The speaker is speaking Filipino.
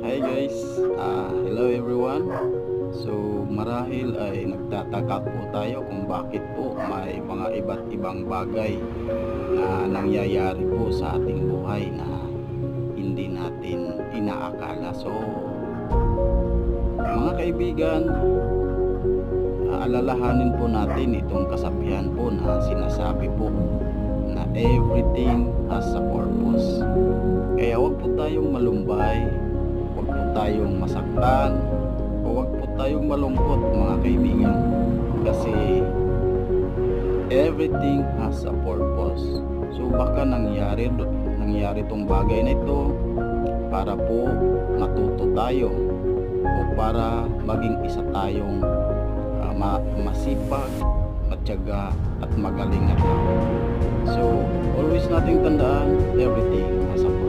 Hi guys, hello everyone. So marahil ay nagtataka po tayo kung bakit po may mga iba't ibang bagay na nangyayari po sa ating buhay na hindi natin inaakala. So mga kaibigan, alalahanin po natin itong kasabihan po na sinasabi po na everything has a purpose. Kaya huwag po tayong malumbay, huwag po tayong masaktan, o huwag po tayong malungkot mga kaibigan. Kasi everything has a purpose. So baka nangyari tong bagay na ito para po matuto tayo o para maging isa tayong masipag, matyaga at magaling na tao. So always nating tandaan, everything has a purpose.